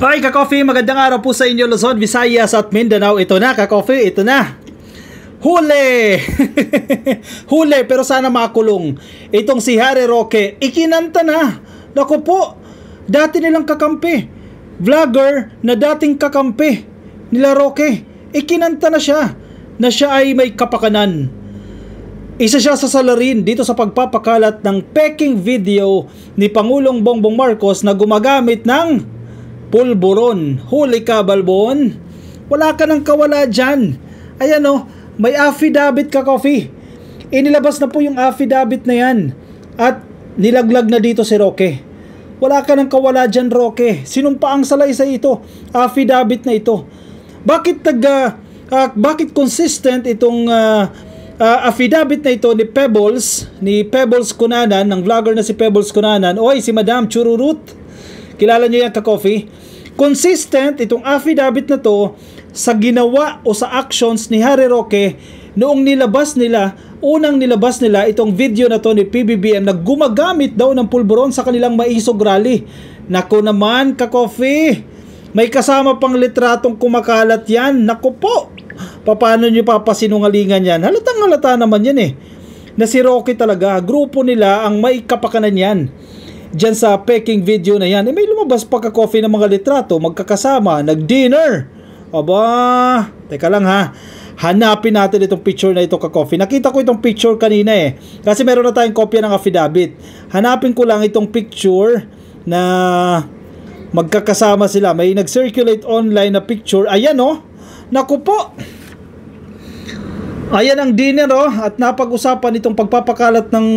Hi ka-coffee, magandang araw po sa inyo Luzon, Visayas at Mindanao. Ito na ka-coffee, ito na. Huli! Huli pero sana makulong. Itong si Harry Roque, ikinanta na. Naku po, dati nilang kakampi. Vlogger na dating kakampi nila Roque. Ikinanta na siya ay may kapakanan. Isa siya sa salarin dito sa pagpapakalat ng peking video ni Pangulong Bongbong Marcos na gumagamit ng pulburon. Huli ka, Balbon. Wala ka nang kawala dyan. Ayan o, may affidavit ka, coffee. Inilabas na po yung affidavit na yan. At nilaglag na dito si Roque. Wala ka nang kawala dyan, Roque. Sinumpaang salaysay ito. Affidavit na ito. Bakit consistent itong affidavit na ito ni Pebbles Cunanan, ng vlogger na si Pebbles Cunanan. Oy, si Madam Chururut. Kilala niyo yan, ka-coffee? Consistent itong affidavit na to sa ginawa o sa actions ni Harry Roque noong unang nilabas nila itong video na to ni PBBM na gumagamit daw ng pulburon sa kanilang maisog rally. Nako naman, ka-coffee, may kasama pang litratong kumakalat yan. Nako po, paano nyo papasinungalingan yan? Halatang halata naman yan na si Roque talaga, grupo nila ang may kapakanan yan. Diyan sa peking video na yan, may lumabas pa ka-coffee ng mga litrato, magkakasama, nag-dinner. Aba, teka lang ha. Hanapin natin itong picture na ito, ka-coffee. Nakita ko itong picture kanina kasi meron na tayong kopya ng affidavit. Hanapin ko lang itong picture na magkakasama sila. May nag-circulate online na picture. Ayan Naku po. Ayan ang dinner at napag-usapan itong pagpapakalat ng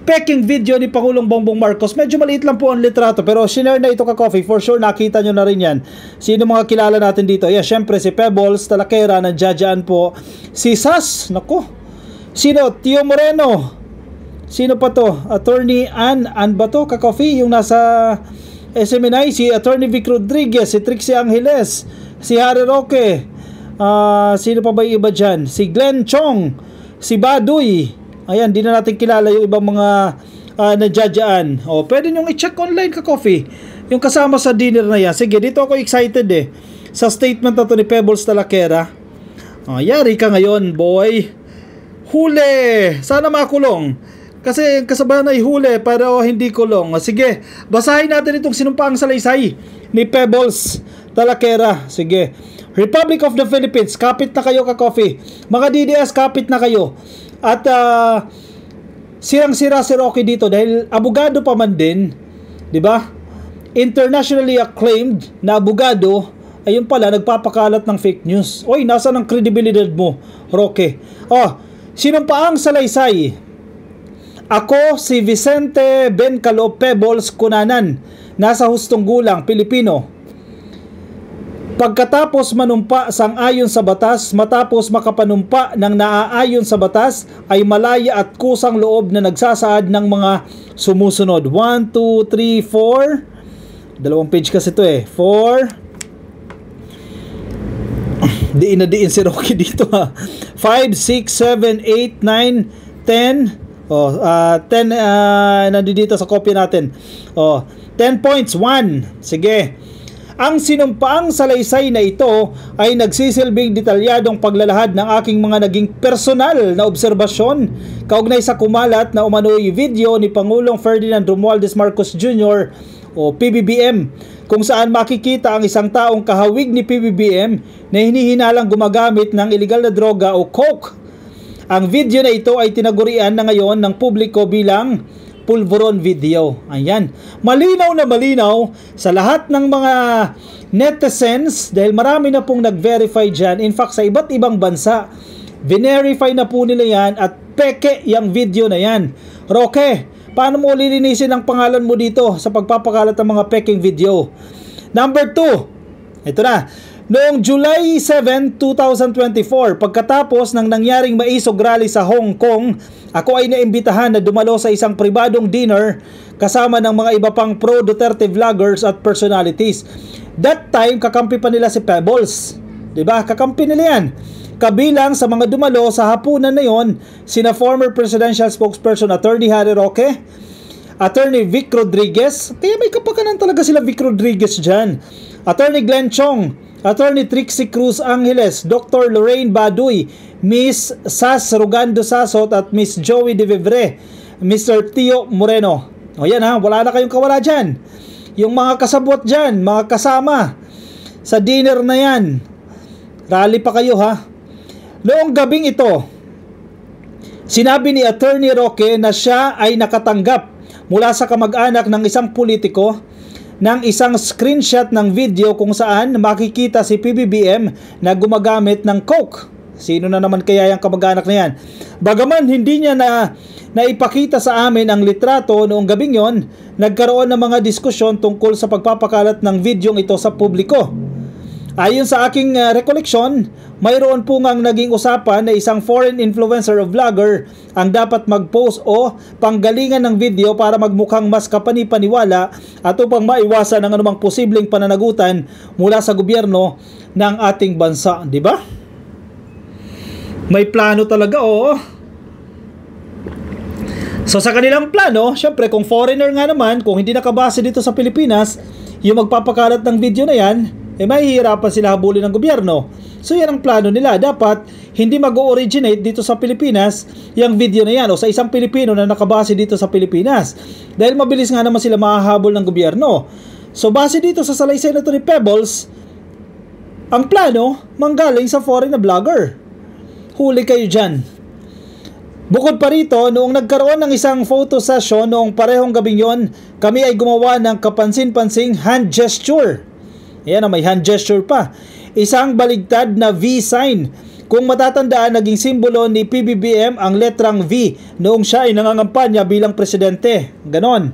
peking video ni Pangulong Bongbong Marcos. Medyo maliit lang po ang litrato pero sinare na ito, ka-coffee. For sure nakita nyo na rin yan. Sino mga kilala natin dito? Yeah, syempre si Pebbles Talakera, nandiyan po. Si Sas, naku. Sino? Tio Moreno. Sino pa to? Attorney Ann ba to, ka-coffee? Yung nasa SMNI, si Attorney Vic Rodriguez, si Trixie Angeles, si Harry Roque. Sino pa ba yung iba dyan? Si Glenn Chong, si Baduy. Ayan, di na natin kilala yung ibang mga nadyadyaan. Pwede nyo i-check online, ka-coffee, yung kasama sa dinner na yan. Sige, dito ako excited sa statement na to ni Pebbles Talakera. Yari ka ngayon, boy. Huli! Sana makulong. Kasi kasabayan ay huli pero hindi kulong. Sige, basahin natin itong sinumpaang salaysay ni Pebbles Talakera. Sige. Republic of the Philippines, kapit na kayo, ka-coffee. Mga DDS, kapit na kayo. At sirang-sira si Roque dito dahil abogado pa man din, 'di ba? Internationally acclaimed na abogado, ayun pala nagpapakalat ng fake news. Oy, nasaan ang kredibilidad mo, Roque? Sinumpaang salaysay. Ako si Vicente Bencalo Pebbles Cunanan, nasa hustong gulang, Pilipino. Pagkatapos manumpa sang-ayon sa batas, matapos makapanumpa ng naaayon sa batas, ay malaya at kusang loob na nagsasaad ng mga sumusunod. 1, 2, 3, 4. Dalawang page kasi ito 4. Diin na diin si Roque dito 5, 6, 7, 8, 9, 10. 10 nandito sa kopya natin. 10 points. 1. Sige. Ang sinumpaang salaysay na ito ay nagsisilbing detalyadong paglalahad ng aking mga naging personal na obserbasyon kaugnay sa kumalat na umano'y video ni Pangulong Ferdinand Romualdez Marcos Jr. o PBBM, kung saan makikita ang isang taong kahawig ni PBBM na hinihinalang gumagamit ng iligal na droga o coke. Ang video na ito ay tinagurian na ngayon ng publiko bilang pulburon video. Ayan. Malinaw na malinaw sa lahat ng mga netizens dahil marami na pong nag-verify dyan. In fact, sa iba't ibang bansa, verify na po nila yan at peke yung video na yan. Roque, paano mo lilinisin ang pangalan mo dito sa pagpapakalat ng mga peking video? Number 2, ito na. Noong July 7, 2024, pagkatapos ng nangyaring maisog rally sa Hong Kong, ako ay naimbitahan na dumalo sa isang pribadong dinner kasama ng mga iba pang pro-Duterte vloggers at personalities. That time, kakampi pa nila si Pebbles. Diba? Kakampi nila yan. Kabilang sa mga dumalo sa hapunan na yon, sina former presidential spokesperson Attorney Harry Roque, Attorney Vic Rodriguez, kaya may kapakanan talaga sila Vic Rodriguez dyan. Attorney Glenn Chong, Attorney Trixie Cruz Angeles, Dr. Lorraine Baduy, Miss Sas Rugando Sasot at Miss Joey De Vivre, Mr. Tio Moreno. O yan ha, wala na kayong kawala dyan. Yung mga kasabot dyan, mga kasama sa dinner na yan, rally pa kayo ha. Noong gabing ito, sinabi ni Attorney Roque na siya ay nakatanggap mula sa kamag-anak ng isang politiko ng isang screenshot ng video kung saan makikita si PBBM na gumagamit ng coke. Sino na naman kaya yung kamag-anak na yan? Bagaman hindi niya naipakita sa amin ang litrato noong gabing yon, nagkaroon ng mga diskusyon tungkol sa pagpapakalat ng videong ito sa publiko. Ayon sa aking recollection, mayroon po ngang naging usapan na isang foreign influencer o vlogger ang dapat mag-post o panggalingan ng video para magmukhang mas kapani-paniwala at upang maiwasan ang anumang posibleng pananagutan mula sa gobyerno ng ating bansa, di ba? May plano talaga, oo. So sa kanilang plano, syempre kung foreigner nga naman, kung hindi nakabase dito sa Pilipinas, yung magpapakalat ng video na yan, mahihirapan sila habulin ng gobyerno. So yan ang plano nila. Dapat hindi mag-originate dito sa Pilipinas yung video na yan o sa isang Pilipino na nakabase dito sa Pilipinas. Dahil mabilis nga naman sila mahahabol ng gobyerno. So base dito sa salaysay na ito ni Pebbles, ang plano manggaling sa foreign na vlogger. Huli kayo dyan. Bukod pa rito, noong nagkaroon ng isang photo session noong parehong gabing yon, kami ay gumawa ng kapansin-pansing hand gesture. Ayan, may hand gesture pa. Isang baligtad na V sign. Kung matatandaan, naging simbolo ni PBBM ang letrang V noong siya ay nangangampanya bilang presidente. Ganon.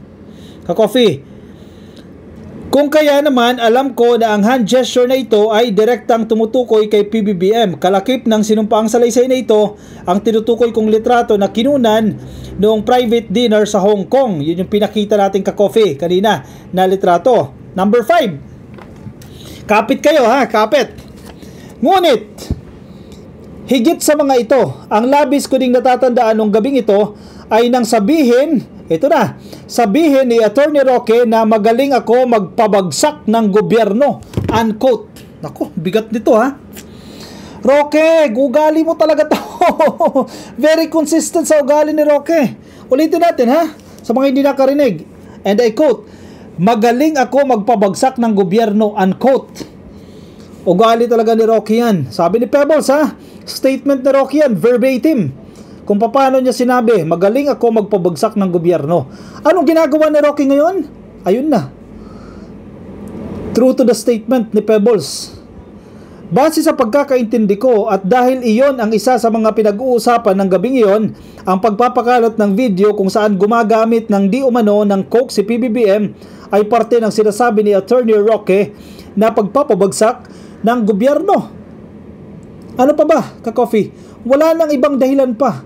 Ka-coffee. Kung kaya naman, alam ko na ang hand gesture na ito ay direktang tumutukoy kay PBBM. Kalakip ng sinumpaang salaysay na ito, ang tinutukoy kong litrato na kinunan noong private dinner sa Hong Kong. Yun yung pinakita natin ka-coffee kanina na litrato. Number 5. Kapit kayo ha, kapit. Ngunit, higit sa mga ito, ang labis ko ding natatandaan nung gabing ito ay nang sabihin, ito na, sabihin ni Attorney Roque na magaling ako magpabagsak ng gobyerno. Unquote. Naku, bigat nito ha. Roque, ugali mo talaga to. Very consistent sa ugali ni Roque. Ulitin natin ha, sa mga hindi nakarinig. And I quote, magaling ako magpabagsak ng gobyerno, unquote. Ugali talaga ni Roque yan. Sabi ni Pebbles ha, statement ni Roque yan, verbatim. Kung paano niya sinabi, magaling ako magpabagsak ng gobyerno. Anong ginagawa ni Roque ngayon? Ayun na. True to the statement ni Pebbles. Base sa pagkakaintindi ko at dahil iyon ang isa sa mga pinag-uusapan ng gabing iyon, ang pagpapakalat ng video kung saan gumagamit ng di umano ng coke si PBBM ay parte ng sinasabi ni Attorney Roque na pagpapabagsak ng gobyerno. Ano pa ba, ka-coffee? Wala nang ibang dahilan pa.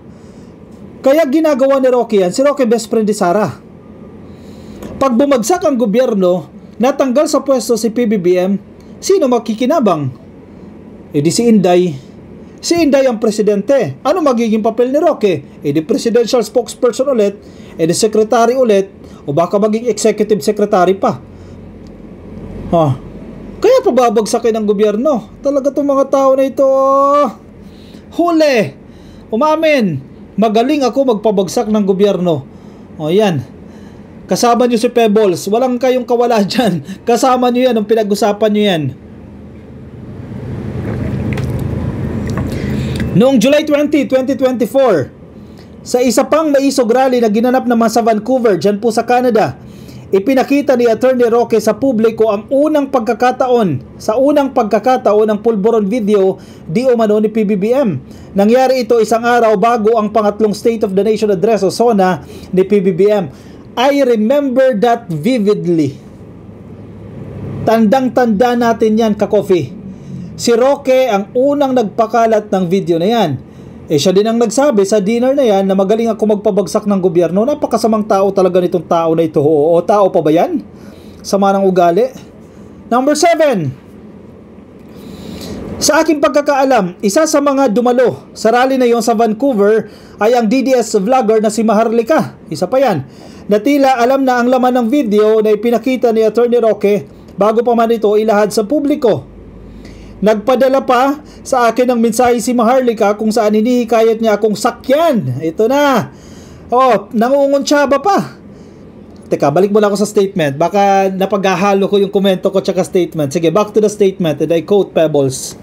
Kaya ginagawa ni Roque yan, si Roque best friend ni Sara. Pag bumagsak ang gobyerno, natanggal sa pwesto si PBBM, sino makikinabang? E di si Inday. Si Inday ang presidente. Ano magiging papel ni Roque? E di presidential spokesperson ulit, e di secretary ulit, o baka maging executive secretary pa. Kaya pababagsakin ang gobyerno. Talaga itong mga tao na ito. Huli. Umamin. Magaling ako magpabagsak ng gobyerno. O yan. Kasama nyo si Pebbles. Walang kayong kawala dyan. Kasama nyo yan. Ang pinag-usapan nyo yan. Noong July 20, 2024, sa isa pang maisog rally na ginanap naman sa Vancouver, dyan po sa Canada, ipinakita ni Attorney Roque sa publiko ang unang pagkakataon ng pulburon video di umano ni PBBM. Nangyari ito isang araw bago ang pangatlong State of the Nation Address o SONA ni PBBM. I remember that vividly. Tandang-tanda natin yan, ka-coffee. Si Roque ang unang nagpakalat ng video na yan. Siya din ang nagsabi sa dinner na yan na magaling ako magpabagsak ng gobyerno. Napakasamang tao talaga nitong tao na ito. O tao pa ba yan? Sama ng ugali. Number 7. Sa aking pagkakaalam, isa sa mga dumalo sa rally na yon sa Vancouver ay ang DDS vlogger na si Maharlika. Isa pa yan. na tila alam na ang laman ng video na ipinakita ni Attorney Roque bago pa man ito ilahad sa publiko. Nagpadala pa sa akin ng mensahe si Maharlika kung saan hinihikayat niya akong sakyan. Ito na. Nangunguntsaba pa. Teka, balik muna ako sa statement. Baka napaghahalo ko yung komento ko tsaka statement. Sige, back to the statement and I quote Pebbles.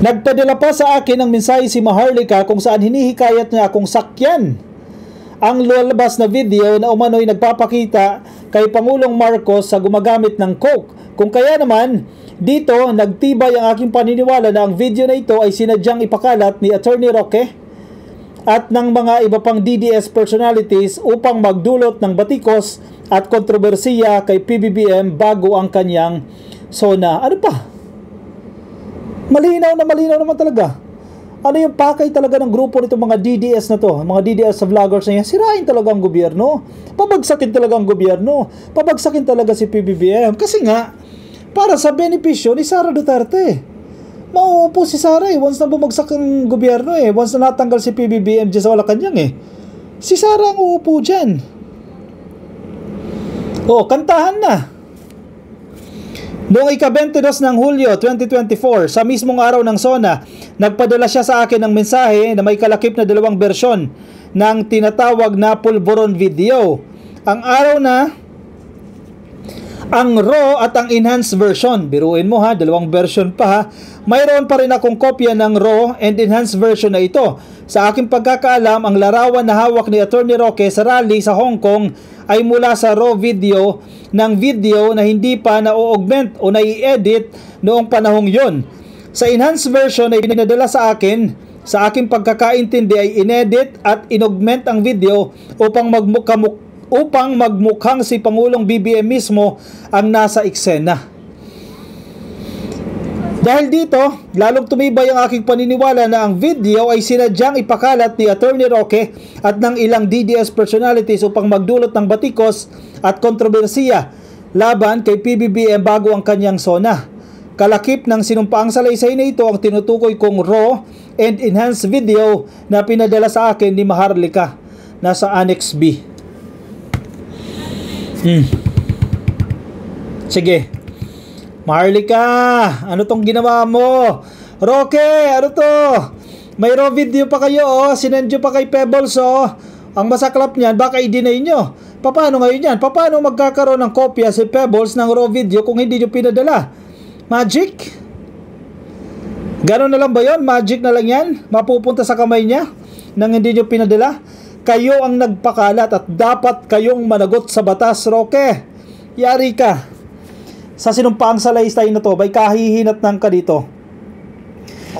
Nagpadala pa sa akin ng mensahe si Maharlika kung saan hinihikayat niya akong sakyan ang lumalabas na video na umano'y nagpapakita kay Pangulong Marcos sa gumagamit ng coke. Kung kaya naman, dito nagtibay ang aking paniniwala na ang video na ito ay sinadyang ipakalat ni Attorney Roque at ng mga iba pang DDS personalities upang magdulot ng batikos at kontrobersiya kay PBBM bago ang kanyang SONA. Ano pa? Malinaw naman talaga. Ano yung pakay talaga ng grupo nito mga DDS na to, mga DDS sa vloggers na yan? Sirain talaga ang gobyerno. Pabagsakin talaga ang gobyerno. Pabagsakin talaga si PBBM. Kasi nga, para sa benepisyo ni Sara Duterte. Mauupo si Sara once na bumagsak ang gobyerno once na natanggal si PBBM dyan sa Malacanang Si Sara ang uupo dyan. Kantahan na. Noong ika-22 ng Hulyo 2024, sa mismong araw ng SONA, nagpadala siya sa akin ng mensahe na may kalakip na 2 bersyon ng tinatawag na pulburon video. Ang araw na ang raw at ang enhanced version. Biruin mo 2 version pa Mayroon pa rin akong kopya ng raw and enhanced version na ito. Sa aking pagkakaalam, ang larawan na hawak ni Attorney Roque sa rally sa Hong Kong ay mula sa raw video ng video na hindi pa na-augment o na-i-edit noong panahong yon. Sa enhanced version na pinadala sa akin, sa aking pagkakaintindi ay inedit at inaugment ang video upang magmukhang si Pangulong BBM mismo ang nasa eksena. Dahil dito, lalong tumibay ang aking paniniwala na ang video ay sinadyang ipakalat ni Attorney Roque at ng ilang DDS personalities upang magdulot ng batikos at kontrobersiya laban kay PBBM bago ang kanyang SONA. Kalakip ng sinumpaang salaysay na ito ang tinutukoy kong raw and enhanced video na pinadala sa akin ni Maharlika. Nasa Annex B. Sige. Maharlika, ano tong ginawa mo? Roque, ano to? May raw video pa kayo, sinendyo pa kay Pebbles, Ang masaklap niyan, baka i-deny nyo. Paano ngayon yan? Paano magkakaroon ng kopya si Pebbles ng raw video kung hindi nyo pinadala? Magic? Ganon na lang ba yun? Magic na lang yan? Mapupunta sa kamay niya nang hindi nyo pinadala? Kayo ang nagpakalat at dapat kayong managot sa batas, Roque. Yari ka. Sa sinumpaang salaysay na to, may kahihinatnan ka dito.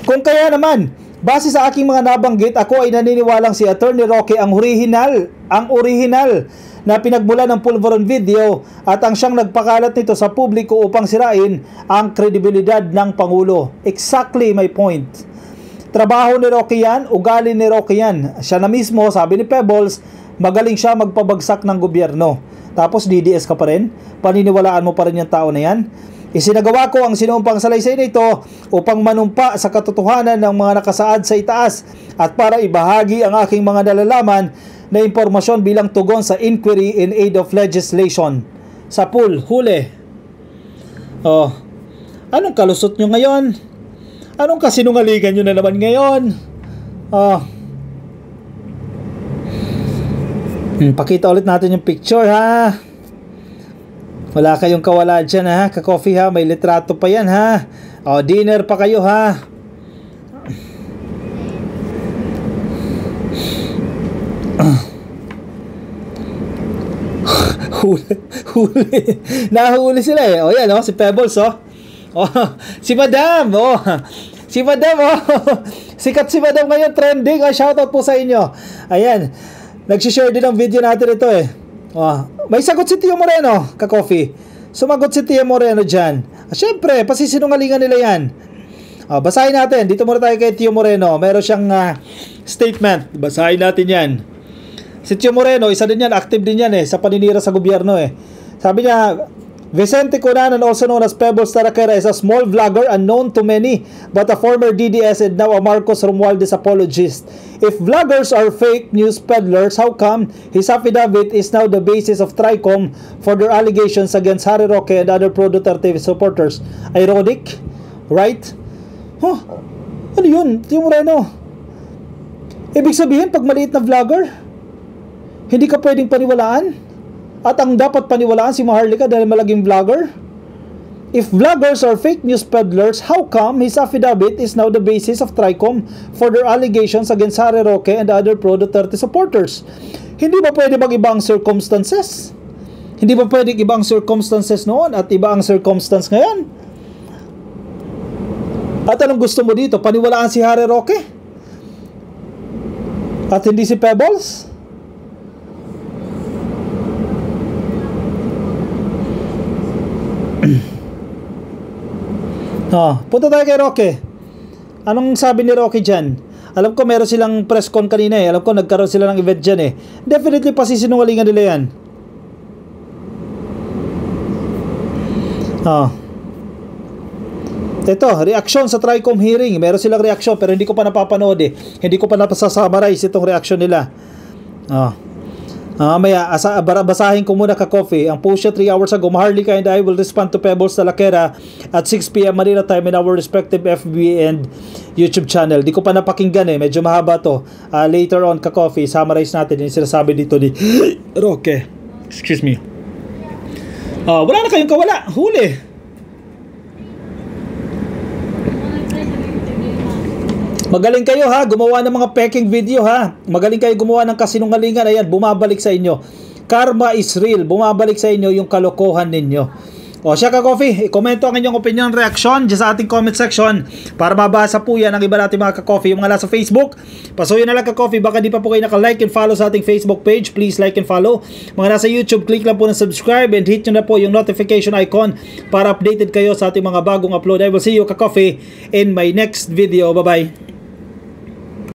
Kung kaya naman, base sa aking mga nabanggit, ako ay naniniwalang si Attorney Roque ang original na pinagmula ng pulveron video at ang siyang nagpakalat nito sa publiko upang sirain ang kredibilidad ng Pangulo. Exactly my point. Trabaho ni Roque yan, ugali ni Roque yan. Siya na mismo, sabi ni Pebbles, magaling siya magpabagsak ng gobyerno. Tapos DDS ka pa rin? Paniniwalaan mo pa rin yung tao na yan? Isinagawa ko ang sinumpang salaysay na ito upang manumpa sa katotohanan ng mga nakasaad sa itaas at para ibahagi ang aking mga nalalaman na impormasyon bilang tugon sa inquiry in aid of legislation. Sa pool, huli. Anong kalusot nyo ngayon? Anong kasinungalingan nyo na naman ngayon? Pakita ulit natin yung picture, ha? Wala kayong kawala dyan, ha? Ka-coffee, ha? May litrato pa yan, ha? Dinner pa kayo, ha? Huli. Nahuli sila, yan, si Pebbles, si Madam, si Madam, sikat si Madam ngayon, trending. Shoutout po sa inyo. Ayan. Nag-share din ang video natin ito, may sagot si Tio Moreno, ka-coffee. Sumagot si Tio Moreno dyan. Siyempre, pasisinungalingan nila yan. Basahin natin. Dito muna tayo kay Tio Moreno. Meron siyang statement. Basahin natin yan. Si Tio Moreno, isa din yan, active din yan sa paninira sa gobyerno. Sabi niya, Vicente Cunanan, also known as Pebbles Tarakera, is a small vlogger unknown to many, but a former DDS and now a Marcos Romualdez apologist. If vloggers are fake news peddlers, how come his affidavit is now the basis of TRICOM for their allegations against Harry Roque and other pro-Duterte supporters? Ironic, right? Huh? Ano yun? Yung Moreno. Ibig sabihin, pag maliit na vlogger, hindi ka pwedeng paniwalaan? At ang dapat paniwalaan si Maharlika dahil malaging vlogger? If vloggers are fake news peddlers, how come his affidavit is now the basis of TRICOM for their allegations against Harry Roque and other pro-Duterte supporters? Hindi ba pwede mag-iba ang circumstances? Hindi ba pwedeng iba ang circumstances noon at iba ang circumstance ngayon? At anong gusto mo dito? Paniwalaan si Harry Roque? At hindi si Pebbles? Punta tayo kay Roque. Anong sabi ni Roque dyan? Alam ko meron silang press con kanina eh. Alam ko nagkaroon sila ng event dyan eh. Definitely pasisinungalingan nila yan. Ito, reaction sa TRICOM hearing. Meron silang reaction pero hindi ko pa napapanood eh. Hindi ko pa napasasummarize itong reaction nila. Maya, basahin ko muna ka-coffee. Ang post siya 3 hours ago. Maharlika and I will respond to Pebbles Tarakera at 6 p.m. Manila time in our respective FB and YouTube channel. Di ko pa napakinggan eh. Medyo mahaba to. Later on ka-coffee, summarize natin yung sinasabi dito ni Roque. Excuse me. Wala na kayong kawala. Huli. Magaling kayo ha, gumawa ng mga peking video ha. Magaling kayo gumawa ng kasinungalingan. Ayan, bumabalik sa inyo. Karma is real. Bumabalik sa inyo yung kalokohan ninyo. Siya ka-coffee, i-komento ang inyong opinion, reaction dyan sa ating comment section para mabasa po yan ang iba natin mga ka-coffee. Yung mga nasa Facebook, pasuyo na lang ka-coffee. Baka di pa po kayo naka-like and follow sa ating Facebook page, please like and follow. Mga nasa YouTube, click lang po ng subscribe and hit nyo na po yung notification icon para updated kayo sa ating mga bagong upload. I will see you ka-coffee in my next video. Bye-bye.